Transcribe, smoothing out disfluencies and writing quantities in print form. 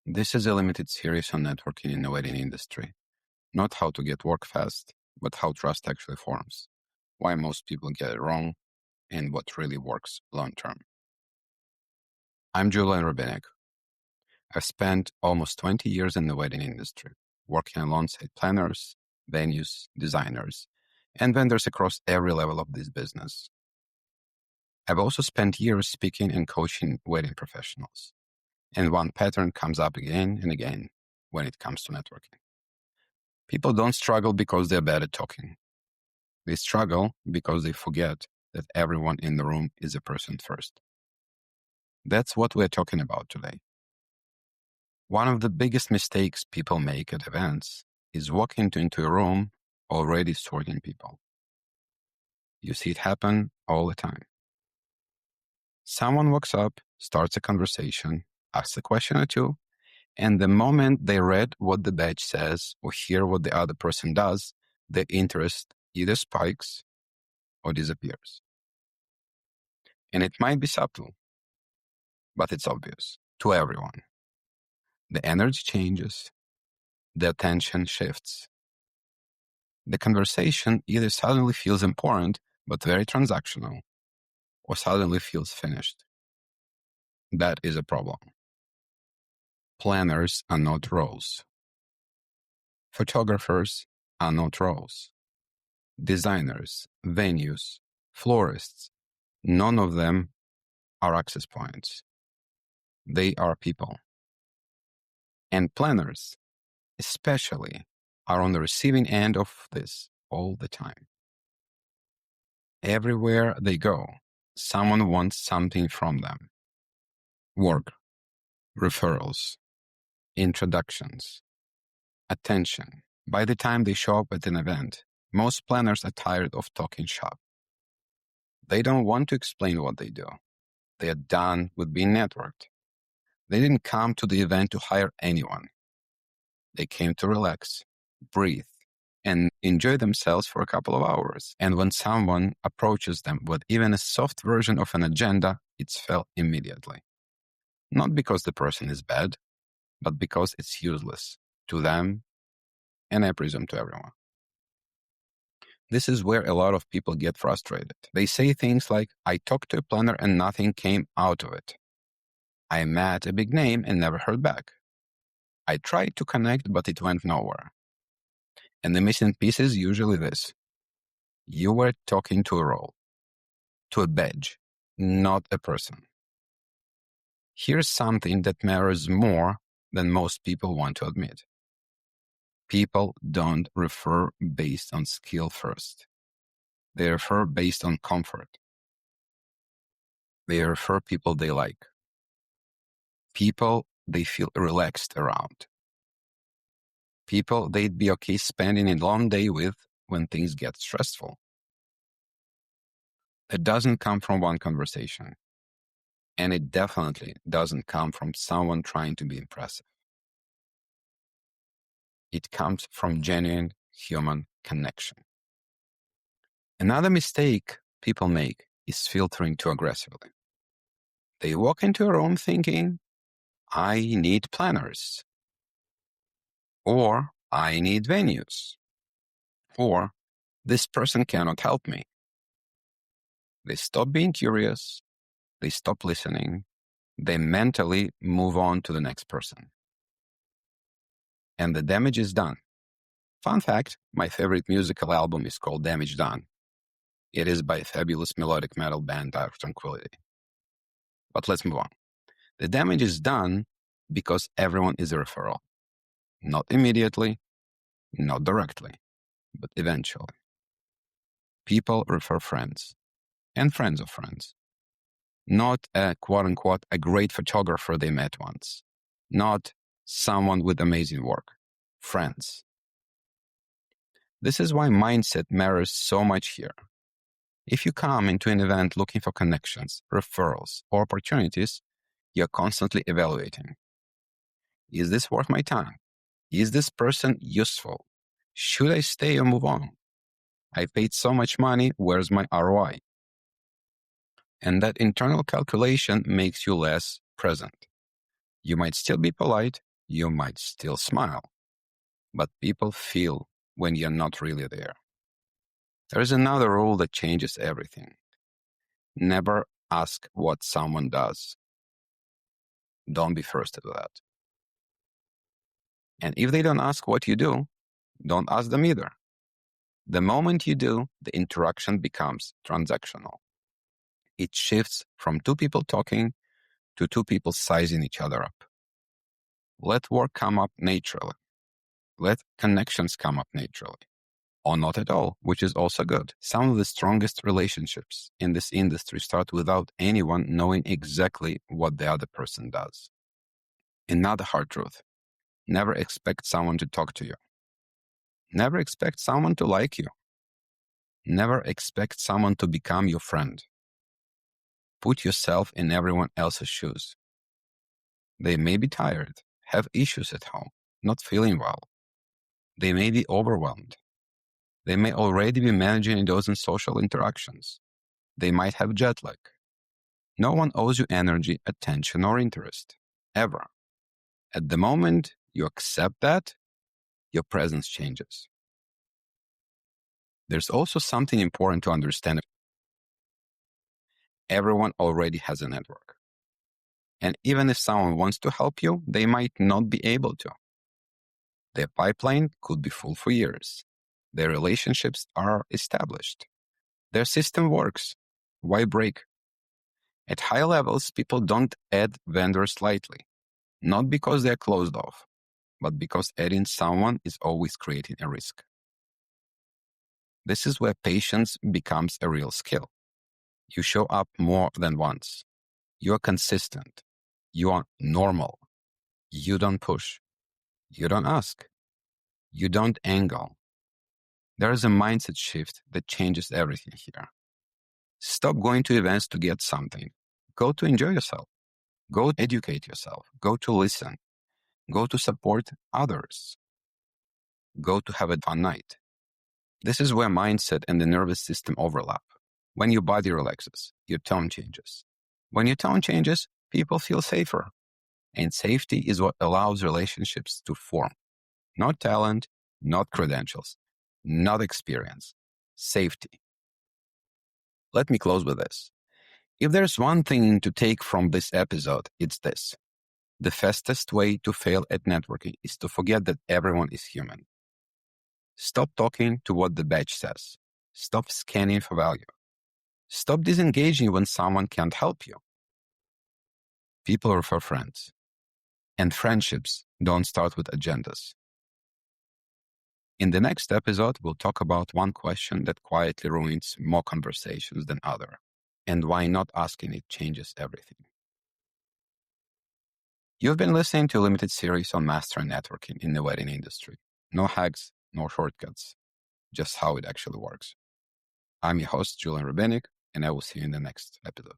This is a limited series on networking in the wedding industry. Not how to get work fast, but how trust actually forms, why most people get it wrong, and what really works long term. I'm Julian Rubinek. I've spent almost 20 years in the wedding industry, working alongside planners, venues, designers, and vendors across every level of this business. I've also spent years speaking and coaching wedding professionals. And one pattern comes up again and again when it comes to networking. People don't struggle because they're bad at talking. They struggle because they forget that everyone in the room is a person first. That's what we're talking about today. One of the biggest mistakes people make at events is walking into a room already sorting people. You see it happen all the time. Someone walks up, starts a conversation, asks a question or two, and the moment they read what the badge says or hear what the other person does, their interest either spikes or disappears. And it might be subtle, but it's obvious to everyone. The energy changes, the attention shifts. The conversation either suddenly feels important, but very transactional, or suddenly feels finished. That is a problem. Planners are not roles. Photographers are not roles. Designers, venues, florists, none of them are access points. They are people. And planners, especially, are on the receiving end of this all the time. Everywhere they go, someone wants something from them. Work, referrals, introductions, attention. By the time they show up at an event, most planners are tired of talking shop. They don't want to explain what they do. They are done with being networked. They didn't come to the event to hire anyone. They came to relax, breathe, and enjoy themselves for a couple of hours. And when someone approaches them with even a soft version of an agenda, it's felt immediately. Not because the person is bad, but because it's useless to them, and I presume to everyone. This is where a lot of people get frustrated. They say things like, I talked to a planner and nothing came out of it. I met a big name and never heard back. I tried to connect, but it went nowhere. And the missing piece is usually this. You were talking to a role, to a badge, not a person. Here's something that matters more than most people want to admit. People don't refer based on skill first. They refer based on comfort. They refer people they like. People they feel relaxed around. People they'd be okay spending a long day with when things get stressful. It doesn't come from one conversation. And it definitely doesn't come from someone trying to be impressive. It comes from genuine human connection. Another mistake people make is filtering too aggressively. They walk into a room thinking, I need planners, or I need venues, or this person cannot help me. They stop being curious, they stop listening, they mentally move on to the next person. And the damage is done. Fun fact, my favorite musical album is called Damage Done. It is by a fabulous melodic metal band, Dire Tranquility. But let's move on. The damage is done because everyone is a referral. Not immediately, not directly, but eventually. People refer friends and friends of friends. Not a quote-unquote a great photographer they met once. Not someone with amazing work. Friends. This is why mindset matters so much here. If you come into an event looking for connections, referrals, or opportunities, you're constantly evaluating. Is this worth my time? Is this person useful? Should I stay or move on? I paid so much money, where's my ROI? And that internal calculation makes you less present. You might still be polite, You might still smile, but people feel when you're not really there. There's another rule that changes everything. Never ask what someone does. Don't be first to do that. And if they don't ask what you do, don't ask them either. The moment you do, the interaction becomes transactional. It shifts from two people talking to two people sizing each other up. Let work come up naturally. Let connections come up naturally. Or not at all, which is also good. Some of the strongest relationships in this industry start without anyone knowing exactly what the other person does. Another hard truth: never expect someone to talk to you. Never expect someone to like you. Never expect someone to become your friend. Put yourself in everyone else's shoes. They may be tired, have issues at home, not feeling well. They may be overwhelmed. They may already be managing a dozen social interactions. They might have jet lag. No one owes you energy, attention, or interest, ever. At the moment you accept that, your presence changes. There's also something important to understand. Everyone already has a network. And even if someone wants to help you, they might not be able to. Their pipeline could be full for years. Their relationships are established. Their system works. Why break? At high levels, people don't add vendors lightly, not because they're closed off, but because adding someone is always creating a risk. This is where patience becomes a real skill. You show up more than once. You are consistent. You are normal. You don't push. You don't ask. You don't angle. There is a mindset shift that changes everything here. Stop going to events to get something. Go to enjoy yourself. Go to educate yourself. Go to listen. Go to support others. Go to have a fun night. This is where mindset and the nervous system overlap. When your body relaxes, your tone changes. When your tone changes, people feel safer. And safety is what allows relationships to form. Not talent, not credentials, not experience. Safety. Let me close with this. If there's one thing to take from this episode, it's this. The fastest way to fail at networking is to forget that everyone is human. Stop talking to what the badge says. Stop scanning for value. Stop disengaging when someone can't help you. People refer friends. And friendships don't start with agendas. In the next episode, we'll talk about one question that quietly ruins more conversations than other, and why not asking it changes everything. You've been listening to a limited series on mastering networking in the wedding industry. No hacks, no shortcuts, just how it actually works. I'm your host, Julian Rabenik, and I will see you in the next episode.